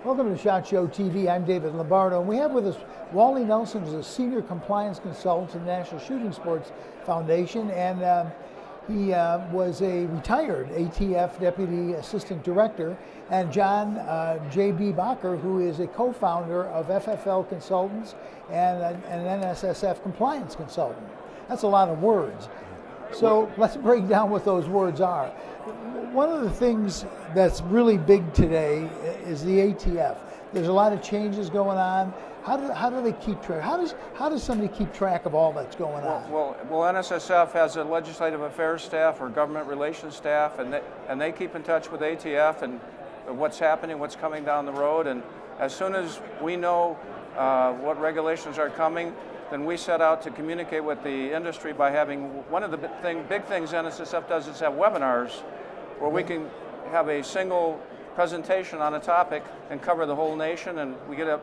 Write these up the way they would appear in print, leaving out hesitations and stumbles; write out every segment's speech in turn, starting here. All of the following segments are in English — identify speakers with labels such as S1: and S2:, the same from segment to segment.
S1: Welcome to SHOT Show TV. I'm David Lombardo, and we have with us Wally Nelson, who's a senior compliance consultant in the National Shooting Sports Foundation, and he was a retired ATF Deputy Assistant Director, and John J.B. Bacher, who is a co-founder of FFL Consultants and an NSSF compliance consultant. That's a lot of words. So let's break down what those words are. One of the things that's really big today is the ATF. There's a lot of changes going on. How do they keep track? How does somebody keep track of all that's going on?
S2: Well, NSSF has a legislative affairs staff or government relations staff, and they keep in touch with ATF and what's happening, what's coming down the road. And as soon as we know what regulations are coming, then we set out to communicate with the industry by having one of the big things NSSF does is have webinars where we can have a single presentation on a topic and cover the whole nation, and we get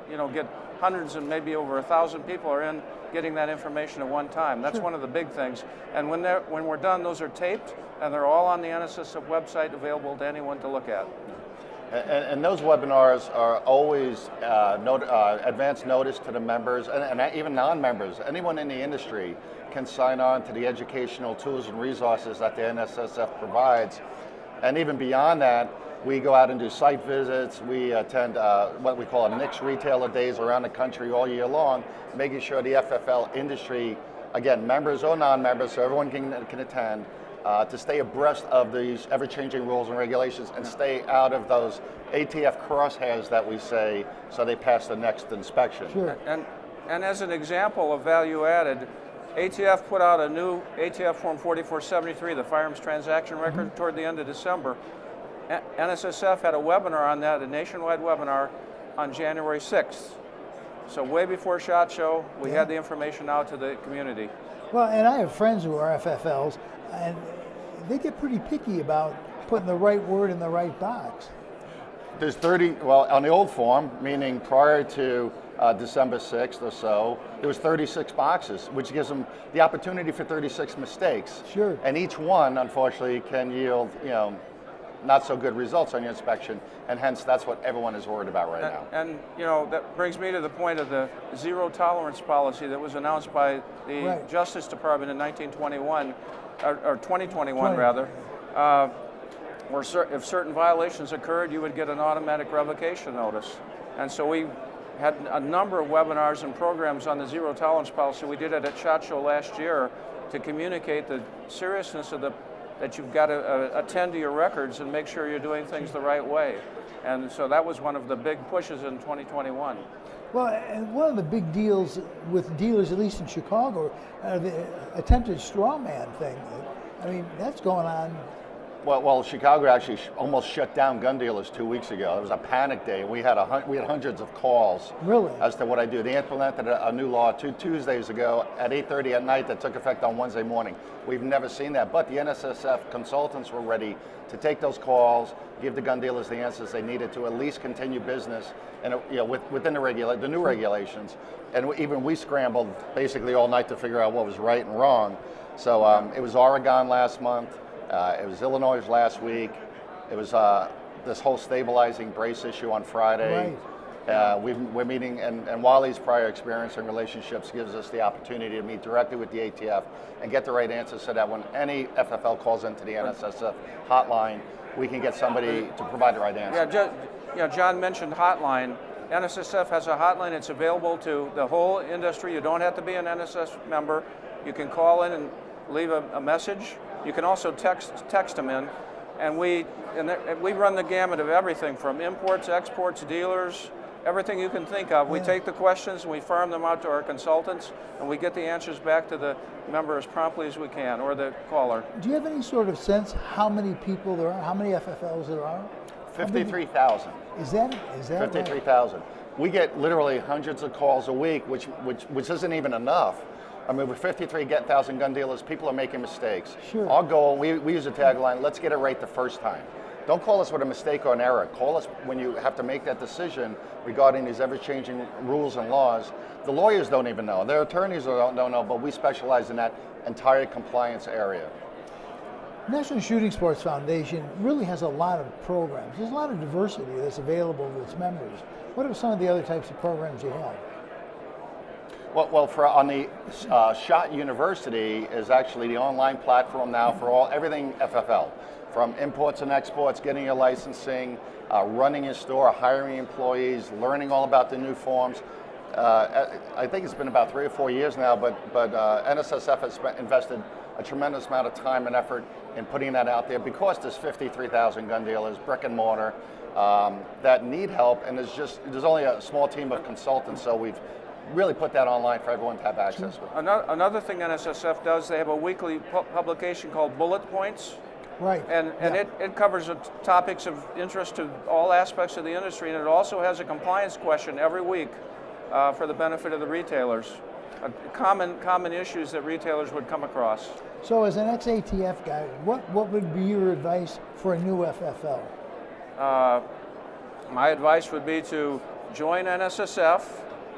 S2: hundreds and maybe over 1,000 people are in getting that information at one time. That's one of the big things. And when we're done, those are taped and they're all on the NSSF website available to anyone to look at.
S3: And those webinars are always advance notice to the members and even non-members. Anyone in the industry can sign on to the educational tools and resources that the NSSF provides. And even beyond that, we go out and do site visits. We attend what we call NICS retailer days around the country all year long, making sure the FFL industry, again, members or non-members, so everyone can attend, to stay abreast of these ever-changing rules and regulations and stay out of those ATF crosshairs that we say, so they pass the next inspection.
S1: Sure.
S2: And as an example of value added, ATF put out a new ATF Form 4473, the firearms transaction record, toward the end of December. NSSF had a webinar on that, a nationwide webinar, on January 6th. So way before SHOT Show, we had the information out to the community.
S1: Well, and I have friends who are FFLs, and they get pretty picky about putting the right word in the right box.
S3: There's 30, well, on the old form, meaning prior to December 6th or so, there was 36 boxes, which gives them the opportunity for 36 mistakes.
S1: Sure.
S3: And each one, unfortunately, can yield, not so good results on your inspection, and hence that's what everyone is worried about right now.
S2: And that brings me to the point of the zero tolerance policy that was announced by the Justice Department in 1921, or 2021 rather, where if certain violations occurred, you would get an automatic revocation notice. And so we had a number of webinars and programs on the zero tolerance policy. We did it at SHOT Show last year to communicate the seriousness of that you've got to attend to your records and make sure you're doing things the right way. And so that was one of the big pushes in 2021.
S1: Well, and one of the big deals with dealers, at least in Chicago, the attempted straw man thing. I mean, that's going on.
S3: Well, Chicago actually almost shut down gun dealers 2 weeks ago. It was a panic day. We had hundreds of calls as to what I do. They implemented a new law 2 Tuesdays ago at 8:30 at night that took effect on Wednesday morning. We've never seen that, but the NSSF consultants were ready to take those calls, give the gun dealers the answers they needed to at least continue business, and within the new regulations. And even we scrambled basically all night to figure out what was right and wrong. So it was Oregon last month. It was Illinois last week. It was this whole stabilizing brace issue on Friday. Right. We're meeting, and Wally's prior experience and relationships gives us the opportunity to meet directly with the ATF and get the right answers so that when any FFL calls into the NSSF hotline, we can get somebody to provide the right answer.
S2: Yeah, John mentioned hotline. NSSF has a hotline. It's available to the whole industry. You don't have to be an NSS member. You can call in and leave a message. You can also text them in, and we run the gamut of everything from imports, exports, dealers, everything you can think of. We take the questions and we farm them out to our consultants, and we get the answers back to the member as promptly as we can, or the caller.
S1: Do you have any sort of sense how many people there are, how many FFLs there are?
S3: 53,000.
S1: Is that
S3: 53,000.
S1: Right?
S3: We get literally hundreds of calls a week, which isn't even enough. I mean, with 53,000 gun dealers, people are making mistakes.
S1: Sure.
S3: Our goal, we use a tagline, let's get it right the first time. Don't call us with a mistake or an error. Call us when you have to make that decision regarding these ever-changing rules and laws. The lawyers don't even know. Their attorneys don't know, but we specialize in that entire compliance area.
S1: National Shooting Sports Foundation really has a lot of programs. There's a lot of diversity that's available to its members. What are some of the other types of programs you have?
S3: Well, on the SHOT University is actually the online platform now for everything FFL, from imports and exports, getting your licensing, running your store, hiring employees, learning all about the new forms. I think it's been about 3 or 4 years now, but NSSF has invested a tremendous amount of time and effort in putting that out there because there's 53,000 gun dealers, brick and mortar, that need help, and there's only a small team of consultants, so we've really put that online for everyone to have access to.
S2: Another thing NSSF does, they have a weekly publication called Bullet Points.
S1: Right.
S2: And it covers topics of interest to all aspects of the industry, and it also has a compliance question every week for the benefit of the retailers. Common issues that retailers would come across.
S1: So as an ex-ATF guy, what would be your advice for a new FFL?
S2: My advice would be to join NSSF.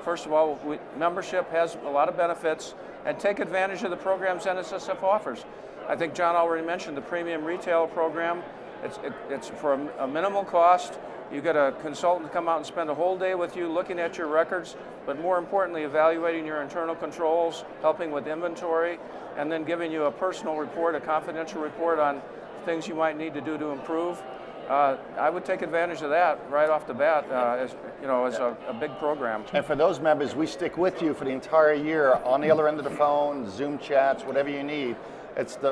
S2: First of all, membership has a lot of benefits, and take advantage of the programs NSSF offers. I think John already mentioned the premium retail program. It's for a minimal cost. You get a consultant to come out and spend a whole day with you looking at your records, but more importantly, evaluating your internal controls, helping with inventory, and then giving you a personal report, a confidential report on things you might need to do to improve. I would take advantage of that right off the bat as a big program.
S3: And for those members, we stick with you for the entire year on the other end of the phone, Zoom chats, whatever you need.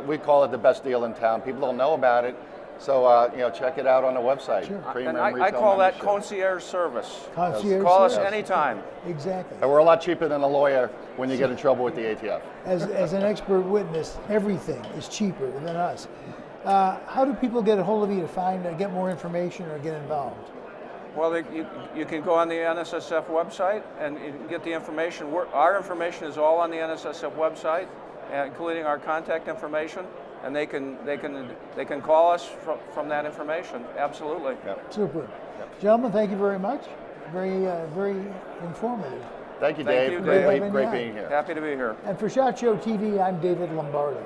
S3: We call it the best deal in town. People don't know about it. So, check it out on the website.
S1: Sure.
S2: And I call that concierge service.
S1: Concierge
S2: Call
S1: service.
S2: us anytime.
S1: Exactly.
S3: And we're a lot cheaper than a lawyer when you get in trouble with the ATF.
S1: As an expert witness, everything is cheaper than us. How do people get a hold of you to get more information or get involved?
S2: Well, you can go on the NSSF website and you can get the information. Our information is all on the NSSF website, including our contact information, and they can call us from that information. Absolutely.
S3: Yep.
S1: Super. Yep. Gentlemen, thank you very much. Very informative.
S3: Thank you, Dave.
S2: Thank you, Dave.
S3: Great being here.
S2: Happy to be here.
S1: And for SHOT Show TV, I'm David Lombardo.